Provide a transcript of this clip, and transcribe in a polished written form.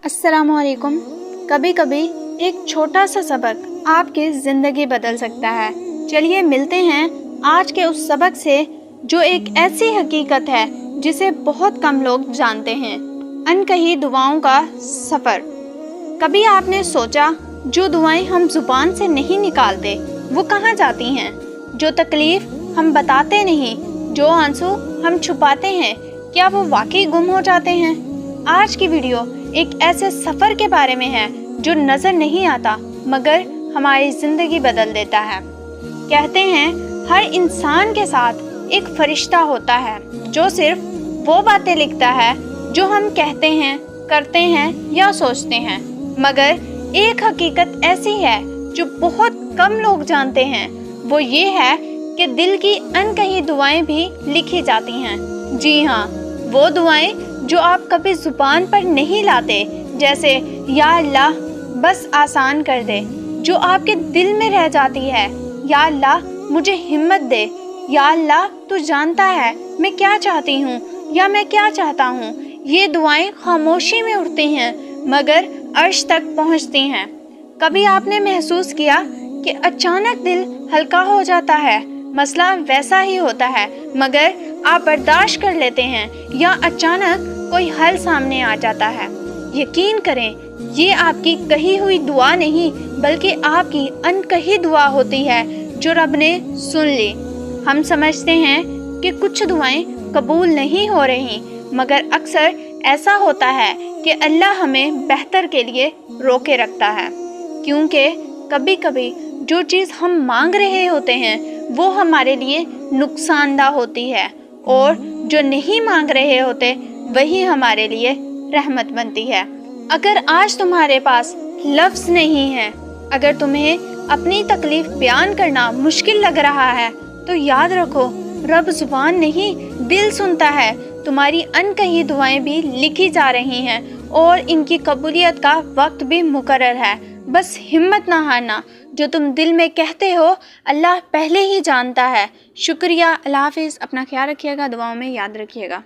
अस्सलाम वालेकुम। कभी कभी एक छोटा सा सबक आपकी ज़िंदगी बदल सकता है। चलिए मिलते हैं आज के उस सबक से जो एक ऐसी हकीकत है जिसे बहुत कम लोग जानते हैं। अनकही दुआओं का सफ़र। कभी आपने सोचा जो दुआएं हम ज़ुबान से नहीं निकालते वो कहाँ जाती हैं? जो तकलीफ़ हम बताते नहीं, जो आंसू हम छुपाते हैं, क्या वो वाकई गुम हो जाते हैं? आज की वीडियो एक ऐसे सफ़र के बारे में है जो नज़र नहीं आता मगर हमारी ज़िंदगी बदल देता है। कहते हैं हर इंसान के साथ एक फरिश्ता होता है जो सिर्फ वो बातें लिखता है जो हम कहते हैं, करते हैं या सोचते हैं। मगर एक हकीकत ऐसी है जो बहुत कम लोग जानते हैं, वो ये है कि दिल की अनकही दुआएं भी लिखी जाती हैं। जी हाँ, वो दुआएं जो आप कभी ज़ुबान पर नहीं लाते, जैसे या अल्लाह बस आसान कर दे, जो आपके दिल में रह जाती है। या अल्लाह मुझे हिम्मत दे, या अल्लाह तू जानता है मैं क्या चाहती हूँ या मैं क्या चाहता हूँ। ये दुआएं खामोशी में उठती हैं मगर अर्श तक पहुँचती हैं। कभी आपने महसूस किया कि अचानक दिल हल्का हो जाता है? मसला वैसा ही होता है मगर आप बर्दाश्त कर लेते हैं, या अचानक कोई हल सामने आ जाता है। यकीन करें, ये आपकी कही हुई दुआ नहीं बल्कि आपकी अनकही दुआ होती है जो रब ने सुन ली। हम समझते हैं कि कुछ दुआएं कबूल नहीं हो रही, मगर अक्सर ऐसा होता है कि अल्लाह हमें बेहतर के लिए रोके रखता है, क्योंकि कभी कभी जो चीज़ हम मांग रहे होते हैं वो हमारे लिए नुकसानदा होती है, और जो नहीं मांग रहे होते वही हमारे लिए रहमत बनती है। अगर आज तुम्हारे पास लफ्ज़ नहीं है, अगर तुम्हें अपनी तकलीफ़ बयान करना मुश्किल लग रहा है, तो याद रखो रब ज़ुबान नहीं दिल सुनता है। तुम्हारी अनकही दुआएं भी लिखी जा रही हैं और इनकी कबूलियत का वक्त भी मुकर्रर है। बस हिम्मत ना हारना। जो तुम दिल में कहते हो अल्लाह पहले ही जानता है। शुक्रिया। अल्लाह हाफ़िज़। अपना ख्याल रखिएगा, दुआओं में याद रखिएगा।